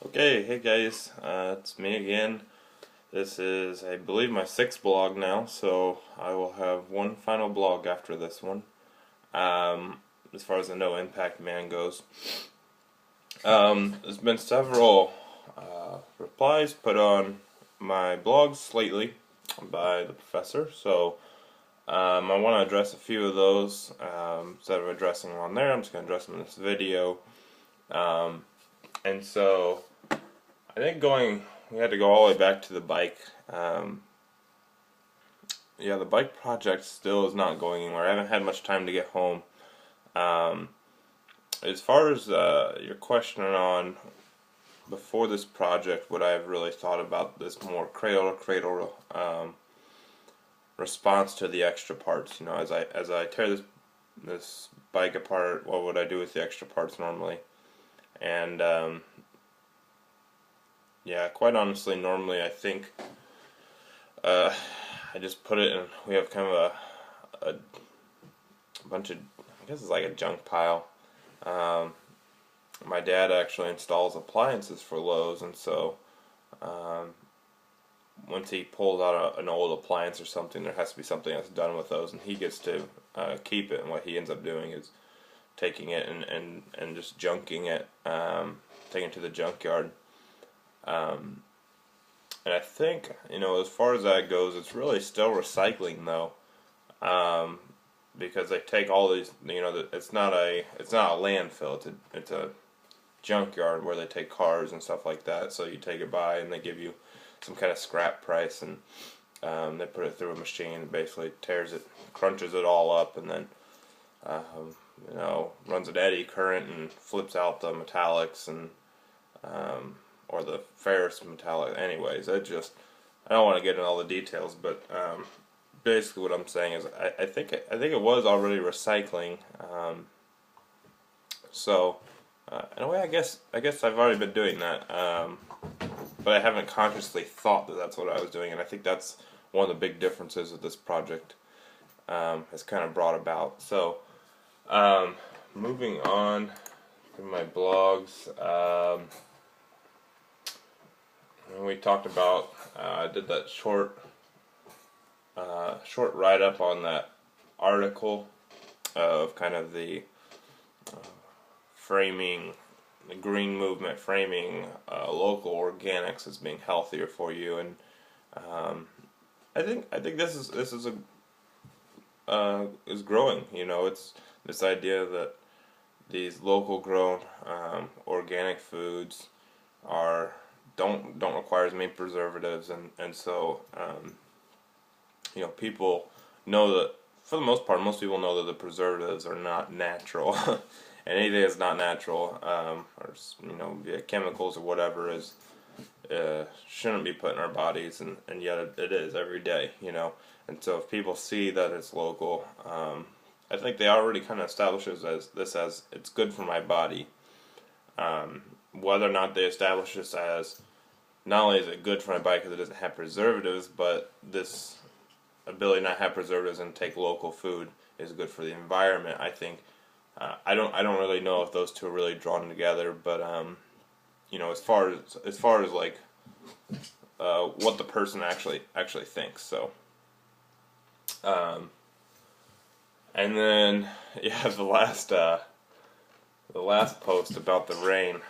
Okay, hey guys, it's me again. This is, I believe, my sixth blog now, so I will have one final blog after this one. As far as the No Impact Man goes, there's been several replies put on my blogs lately by the professor, so I want to address a few of those. Instead of addressing them on there, I'm just going to address them in this video. And so I think we had to go all the way back to the bike. Yeah, the bike project still is not going anywhere. I haven't had much time to get home. As far as your question on before this project, would I have really thought about this more cradle-to-cradle response to the extra parts? You know, as I tear this bike apart, what would I do with the extra parts normally? And yeah, quite honestly, normally I think I just put it in. We have kind of a bunch of, I guess it's like a junk pile. My dad actually installs appliances for Lowe's, and so once he pulls out an old appliance or something, there has to be something that's done with those, and he gets to keep it. And what he ends up doing is taking it and just junking it, taking it to the junkyard. And I think, you know, as far as that goes, it's really still recycling though, because they take all these, you know, it's not a landfill. It's a junkyard where they take cars and stuff like that. So you take it by and they give you some kind of scrap price, and they put it through a machine and basically tears it, crunches it all up, and then you know, runs an eddy current and flips out the metallics and or the ferrous metallic. Anyways, I don't want to get into all the details, but basically what I'm saying is I think it was already recycling. So in a way, I guess I've already been doing that, but I haven't consciously thought that that's what I was doing, and I think that's one of the big differences that this project has kind of brought about. So moving on to my blogs. We talked about, I did that short write-up on that article of kind of the the green movement framing local organics as being healthier for you, and I think this is is growing. You know, it's this idea that these local grown organic foods don't require as many preservatives, and so you know, people know that for the most part, most people know that the preservatives are not natural, and anything that's not natural, or you know, via chemicals or whatever, is shouldn't be put in our bodies, and yet it is every day, you know. And so if people see that it's local, I think they already kind of establishes as it's good for my body. Whether or not they establish this as not only is it good for my body because it doesn't have preservatives, but this ability to not have preservatives and take local food is good for the environment. I think I don't really know if those two are really drawn together, but you know, as far as like what the person actually thinks. So and then yeah, the last post about the rain.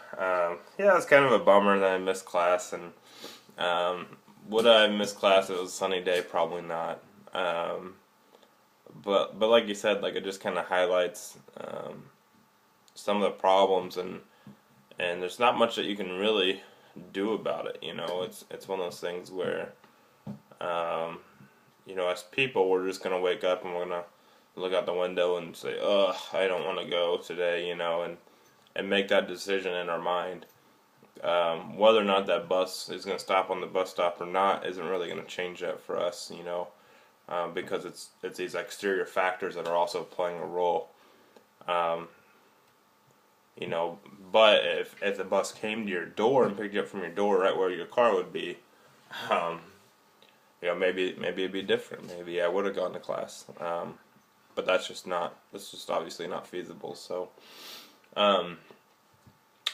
Yeah, it's kind of a bummer that I missed class, and would I miss class if it was a sunny day? Probably not. But like you said, like, it just kind of highlights some of the problems, and there's not much that you can really do about it. You know, it's one of those things where you know, as people, we're just gonna wake up and we're gonna look out the window and say, ugh, I don't want to go today, you know, and make that decision in our mind. Whether or not that bus is going to stop on the bus stop or not isn't really going to change that for us, you know, because it's these exterior factors that are also playing a role. You know, but if the bus came to your door and picked you up from your door right where your car would be, you know, maybe it'd be different. Maybe I would have gone to class. But that's just obviously not feasible. So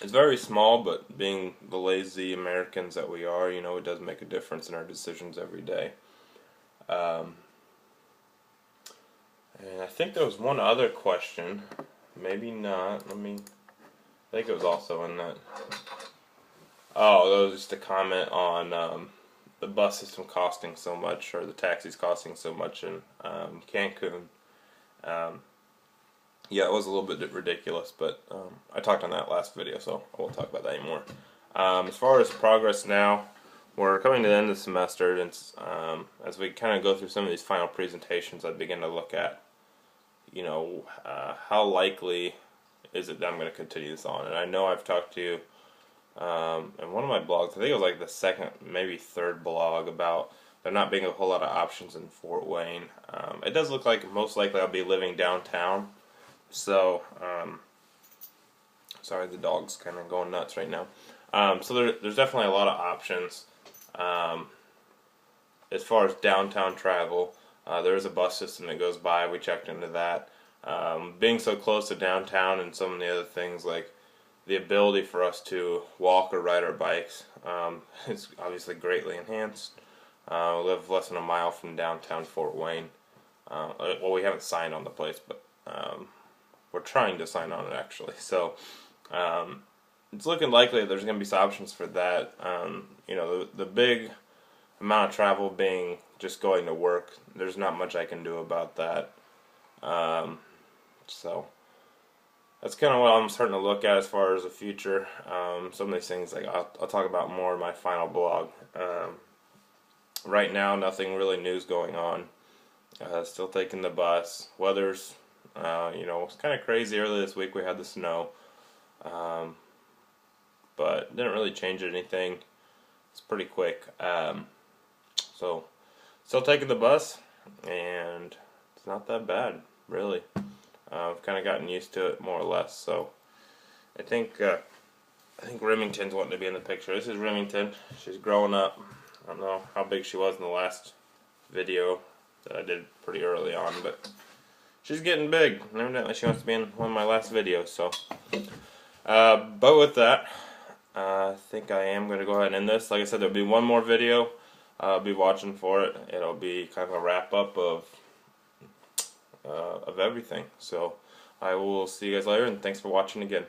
It's very small, but being the lazy Americans that we are, you know, it does make a difference in our decisions every day. Um, and I think there was one other question. Maybe not. I think it was also in that. Oh, that was just a comment on the bus system costing so much, or the taxis costing so much in Cancun. Um, yeah, it was a little bit ridiculous, but I talked on that last video, so I won't talk about that anymore. As far as progress now, we're coming to the end of the semester, and as we kind of go through some of these final presentations, I begin to look at, you know, how likely is it that I'm going to continue this on. And I know I've talked to you in one of my blogs, I think it was like the second, maybe third blog, about there not being a whole lot of options in Fort Wayne. It does look like most likely I'll be living downtown. So, sorry, the dog's kind of going nuts right now. So there's definitely a lot of options. As far as downtown travel, there is a bus system that goes by. We checked into that. Being so close to downtown and some of the other things, like the ability for us to walk or ride our bikes, is obviously greatly enhanced. We live less than a mile from downtown Fort Wayne. Well, we haven't signed on the place, but we're trying to sign on it actually. So it's looking likely that there's going to be some options for that. You know, the big amount of travel being just going to work, there's not much I can do about that. So that's kind of what I'm starting to look at as far as the future. Some of these things, like I'll talk about more in my final blog. Right now, nothing really new's going on. Still taking the bus. Weather's, you know, it's kind of crazy. Early this week we had the snow, but didn't really change anything. It's pretty quick. So, still taking the bus, and it's not that bad, really. I've kind of gotten used to it more or less. So, I think Remington's wanting to be in the picture. This is Remington. She's growing up. I don't know how big she was in the last video that I did pretty early on, but she's getting big. And evidently she wants to be in one of my last videos. So, but with that, I think I am going to go ahead and end this. Like I said, there'll be one more video. I'll be watching for it. It'll be kind of a wrap up of everything. So I will see you guys later, and thanks for watching again.